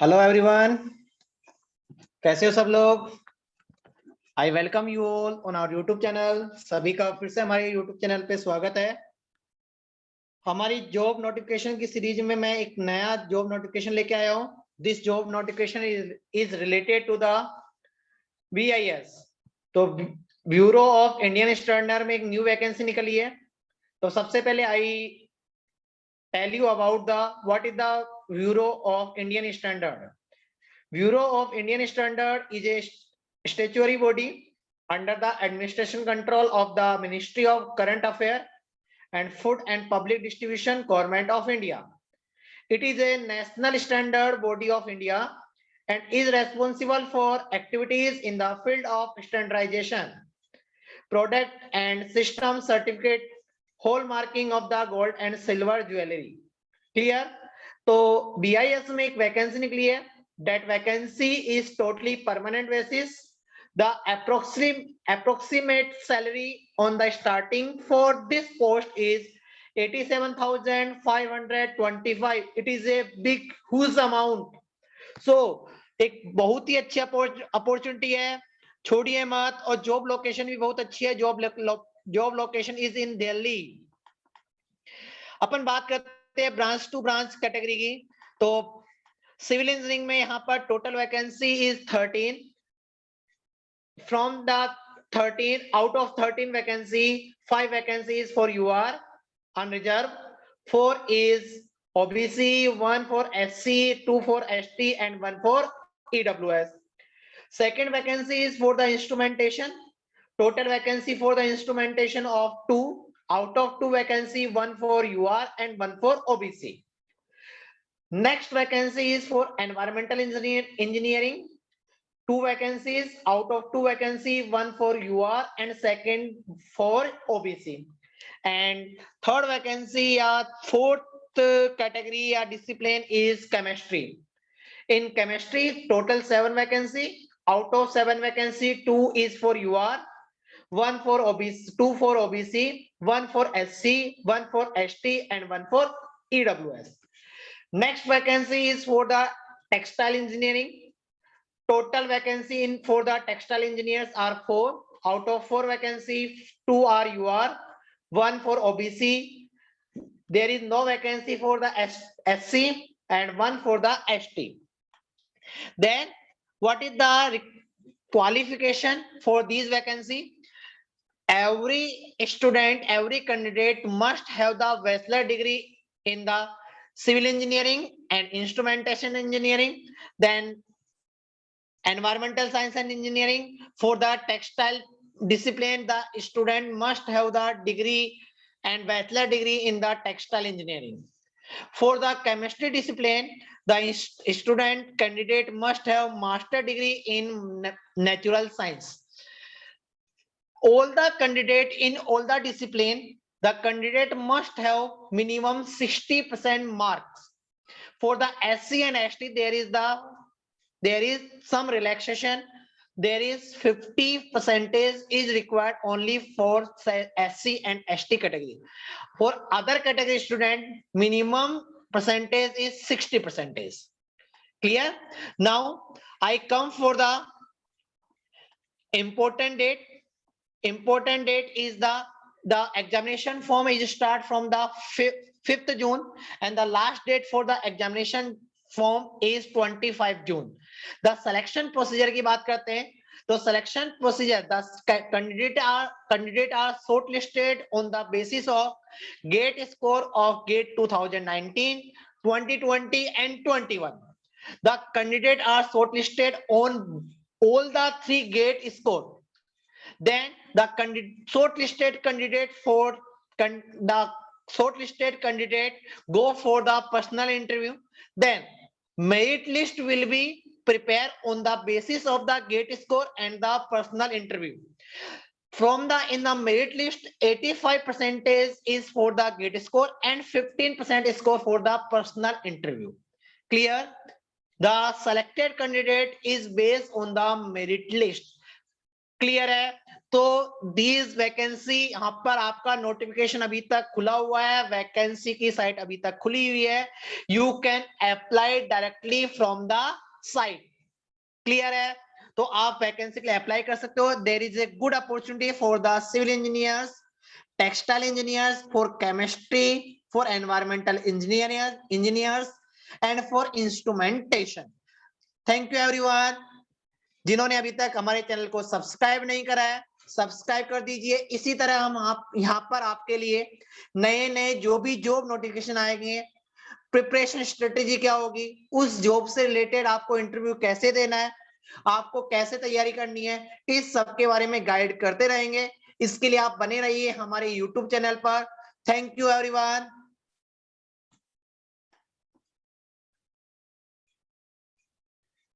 Hello everyone, कैसे हो सब लोग। I welcome you all on our YouTube channel. सभी का फिर से हमारे यूट्यूब चैनल पे स्वागत है। हमारी जॉब नोटिफिकेशन की सीरीज में मैं एक नया जॉब नोटिफिकेशन लेके आया हूँ। This job notification is related to the BIS। तो ब्यूरो ऑफ इंडियन स्टैंडर्ड में एक न्यू वैकेंसी निकली है। तो सबसे पहले I tell you about the what is the bureau of Indian standard. Bureau of Indian Standard is a statutory body under the administration control of the Ministry of Current Affairs and Food and Public Distribution, Government of India. It is a national standard body of India and is responsible for activities in the field of standardization, product and system certificate, hallmarking of the gold and silver jewelry. Clear? तो BIS में एक vacancy निकली है। That vacancy is totally permanent basis. The approximate salary on the starting for this post is 87,525. It is a big huge amount. So एक बहुत ही अच्छी opportunity है, छोड़िए मत। और जॉब लोकेशन भी बहुत अच्छी है। Job location is in Delhi. अपन बात करते हैं ब्रांच टू ब्रांच कैटेगरी की। तो सिविल इंजीनियरिंग में यहाँ पर total vacancy is 13। From the 13 out of 13 vacancy 5 vacancies for UR unreserve, 4 is OBC, 1 for SC, 2 for ST and 1 for EWS. Second vacancy is for the instrumentation. Total vacancy for the instrumentation of 2. Out of 2 vacancy, 1 for UR and 1 for OBC. Next vacancy is for environmental engineering. 2 vacancies. Out of 2 vacancy, 1 for UR and second for OBC. And third vacancy या fourth category या discipline is chemistry. In chemistry, total 7 vacancy. Out of 7 vacancy, 2 is for UR, 1 for OBC, 2 for OBC, 1 for SC, 1 for ST and 1 for EWS. Next vacancy is for the textile engineering. Total vacancy for the textile engineers are 4. Out of 4 vacancies, 2 are UR, 1 for OBC. There is no vacancy for the SC and 1 for the ST. Then what is the qualification for these vacancy? Every student, every candidate must have the bachelor degree in the civil engineering and instrumentation engineering. Then environmental science and engineering. For the textile discipline, the student must have the degree and bachelor degree in the textile engineering. For the chemistry discipline, the student candidate must have master degree in natural science. All the candidate in all the discipline, the candidate must have minimum 60% marks. For the SC and ST, there is some relaxation. There is 50% is required only for SC and ST category. For other category student, minimum percentage is 60%. Clear? Now I come for the important date. Important date is the examination form is start from the 5th June and the last date for the examination form is 25 June. The selection procedure की बात करते हैं। तो selection procedure, the candidate are shortlisted on the basis of GATE score of GATE 2019, 2020 and 21. The candidate are shortlisted on all the 3 GATE score. Then the shortlisted candidate go for the personal interview. Then merit list will be prepared on the basis of the GATE score and the personal interview. From in the merit list, 85% is for the GATE score and 15% is score for the personal interview. Clear? The selected candidate is based on the merit list. Clear है? तो these vacancy यहाँ पर आपका notification अभी तक खुला हुआ है, वैकेंसी की साइट अभी तक खुली हुई है, you can apply directly from the site. Clear है? तो आप वैकेंसी के लिए अप्लाई कर सकते हो। There is a good opportunity for the civil engineers, textile engineers, for chemistry, for environmental engineers and for instrumentation. Thank you everyone. जिन्होंने अभी तक हमारे चैनल को सब्सक्राइब नहीं करा है, सब्सक्राइब कर दीजिए। इसी तरह हम आप यहाँ पर आपके लिए नए नए जो भी जॉब नोटिफिकेशन आएंगे, प्रिपरेशन स्ट्रेटेजी क्या होगी, उस जॉब से रिलेटेड आपको इंटरव्यू कैसे देना है, आपको कैसे तैयारी करनी है, इस सब के बारे में गाइड करते रहेंगे। इसके लिए आप बने रहिए हमारे यूट्यूब चैनल पर। Thank you everyone.